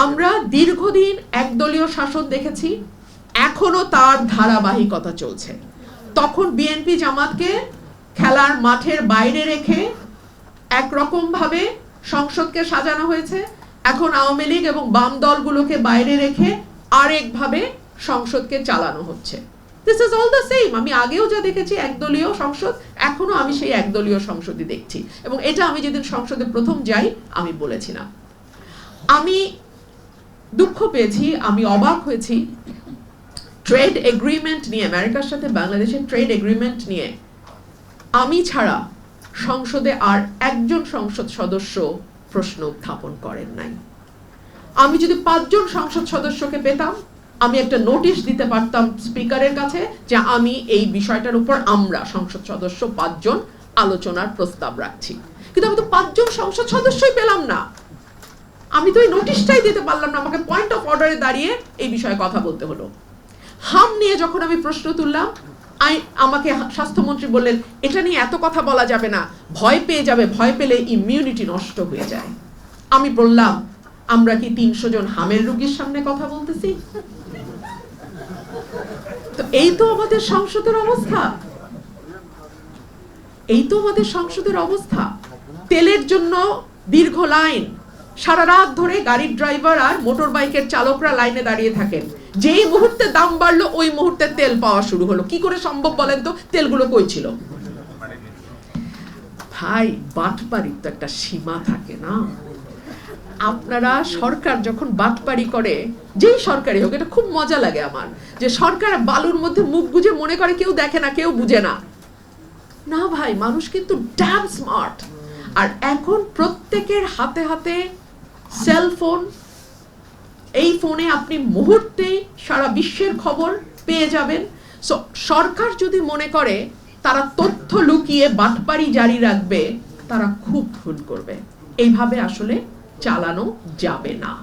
আমরা দীর্ঘদিন একদলীয় শাসন দেখেছি, এখনো তার ধারাবাহিকতা চলছে। তখন বিএনপি জামাতকে খেলার মাঠের বাইরে রেখে একরকম ভাবে সংসদকে সাজানো হয়েছে, এখন আওয়ামী লীগ এবং বাম দলগুলোকে বাইরে রেখে আরেকভাবে সংসদকে চালানো হচ্ছে। This is all the same. আমি আগেও যা দেখেছি একদলীয় সংসদ, এখনো আমি সেই একদলীয় সংসদই দেখছি, এবং এটা আমি যেদিন সংসদে প্রথম যাই আমি বলেছিলাম। আমি দুঃখ পেয়েছি, আমি অবাক হয়েছি ট্রেড এগ্রিমেন্ট নিয়ে, আমেরিকার সাথে বাংলাদেশের ট্রেড এগ্রিমেন্ট নিয়ে আমি ছাড়া সংসদে আর একজন সংসদ সদস্য প্রশ্ন উত্থাপন করেন নাই। আমি যদি 5 জন সংসদ সদস্যকে পেতাম, আমি একটা নোটিশ দিতে পারতাম স্পিকারের কাছে যে আমি এই বিষয়টার উপর আমরা সংসদ সদস্য 5 জন আলোচনার প্রস্তাব রাখছি। কিন্তু আমি তো 5 জন সংসদ সদস্যই পেলাম না। আমি তো এই নোটিশটাই দিতে পারলাম না, আমাকে পয়েন্ট অফ অর্ডারে দাঁড়িয়ে এই বিষয়ে কথা বলতে হলো। হাম নিয়ে যখন আমি প্রশ্ন তুললাম, আমাকে স্বাস্থ্যমন্ত্রী বললেন এটা নিয়ে এত কথা বলা যাবে না, ভয় পেয়ে যাবে, ভয় পেলে ইমিউনিটি নষ্ট হয়ে যায়। আমি বললাম আমরা কি 300 জন হামের রোগীর সামনে কথা বলতেছি? তো এই তো আমাদের সংসদের অবস্থা, এই তো আমাদের সংসদের অবস্থা। তেলের জন্য দীর্ঘ লাইন, সারা রাত ধরে গাড়ির ড্রাইভার আর মোটর বাইকের চালকরা লাইনে দাঁড়িয়ে থাকেন। যেই মুহূর্তে দাম বাড়লো ওই মুহূর্তে তেল পাওয়া শুরু হলো। কি করে সম্ভব বলেন তো? তেলগুলো কই ছিল? ভাই, বাটপাড়ির তো একটা সীমা থাকে না? আপনারা সরকার যখন বাটপাড়ি করে, যেই সরকারই হোক, এটা খুব মজা লাগে আমার, যে সরকার বালুর মধ্যে মুখ গুজে মনে করে কেউ দেখে না, কেউ বুঝে না। না ভাই, মানুষ কিন্তু ড্যাম স্মার্ট। আর এখন প্রত্যেকের হাতে হাতে সেলফোন, এই ফোনে আপনি মুহূর্তেই সারা বিশ্বের খবর পেয়ে যাবেন। সো সরকার যদি মনে করে তারা তথ্য লুকিয়ে বাটপাড়ি জারি রাখবে, তারা খুব ভুল করবে। এইভাবে আসলে চালানো যাবে না।